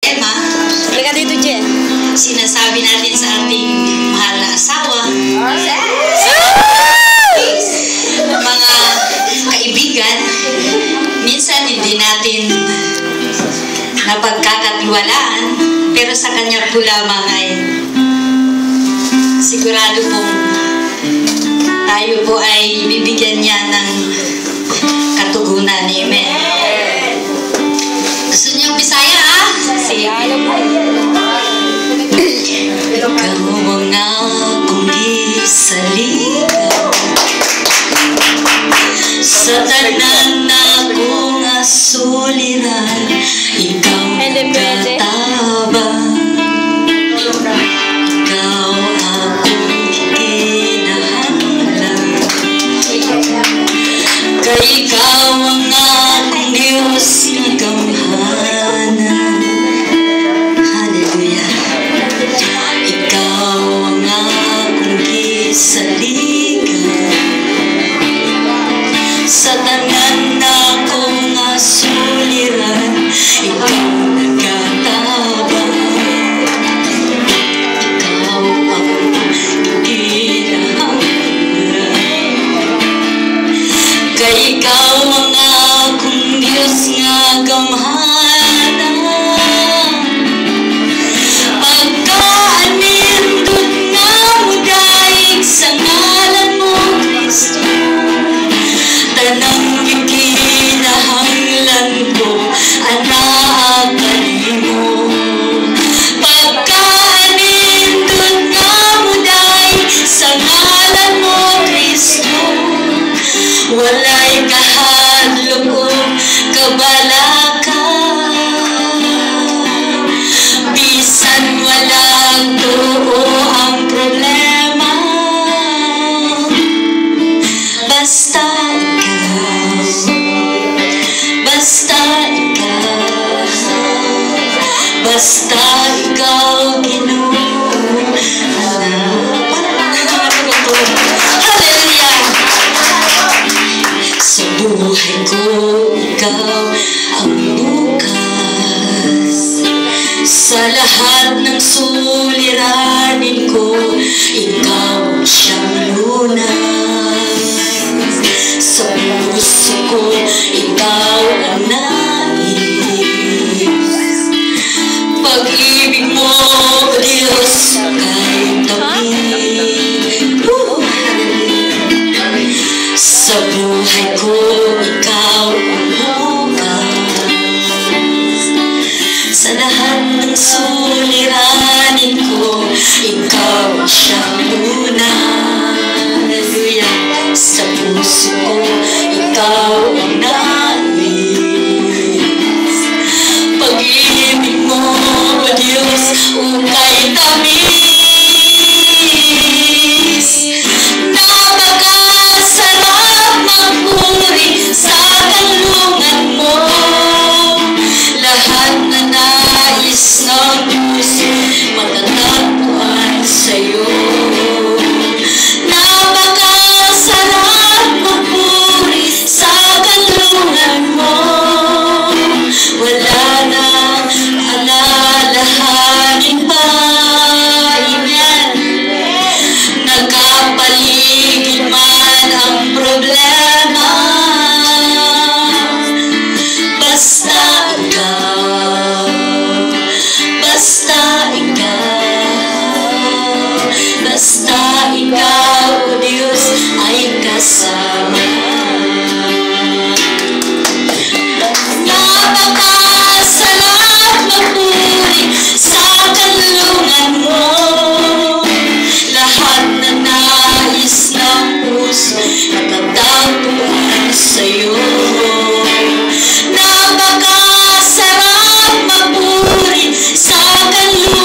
Emma, Halika dito, Je. sinasabi natin sa ating mahal na asawa, mga kaibigan, minsan hindi natin napagkakatiwalaan, pero sa kanya po lamang ay sigurado pong tayo po ay bibigyan niya ng katugunan. Amen. Gusto niyo Bisaya, ah? Sige. Ikaw ang akong isaligaw sa tanan na akong asuliran, ikaw katabang, ikaw akong kinahanglan, kay ikaw ang akong Diyos na gamhanan. Hallelujah. Ikaw ang akong isaligaw sa tanan na akong asuliran, ikaw nagkatabang, ikaw ang kinahanglan, kay ikaw ang akong Diyos nga gamhanan. Pagkaanindot na mudaig sa ngalan mo, Kristo, tanang kinahanglan ko, anaakan mo. Pagkaanindot na mudaig sa ngalan mo, Kristo, walay kahadlok o kabalakan, bisan walang tuo ang problema, basta ikaw, basta ikaw, basta ikaw, Ginoo. Hallelujah! Sa buhay ko, ikaw ang bukas. Sa lahat ng suliranin ko, ikaw siyang lunas. Sa puso ko, ikaw ang nais. Pag-ibig mo, Diyos, kahit tabi. Sa buhay ko, ikaw ang bukas. Sa lahat ng suliranin ko, ikaw siyang lunas. Hallelujah. Sa puso ko, ikaw ang nais. Pag-ibig mo, O Diyos, ukay tamis. Napakasarap magpuri sa kanlungan mo. Lahat na nais ng puso, matatagpuan sa'yo. Napakasarap magpuri sa kanlungan mo. Wala nang alalahanin pa. Amen. Nagkapaligid man ang problema, basta ikaw, basta ikaw, basta ikaw, O Diyos, ay kasama. Napakasarap magpuri sa kanlungan mo. Lahat na nais ng puso, matatagpuan sa'yo. Napakasarap magpuri sa kanlungan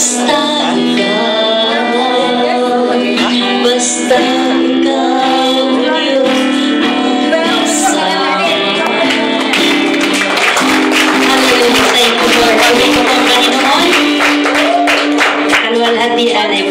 Basta ikaw, Diyos, kasama. Hallelujah, thank you, Lord. Pagay ko pong Panginoon. Kaluwalhatian ay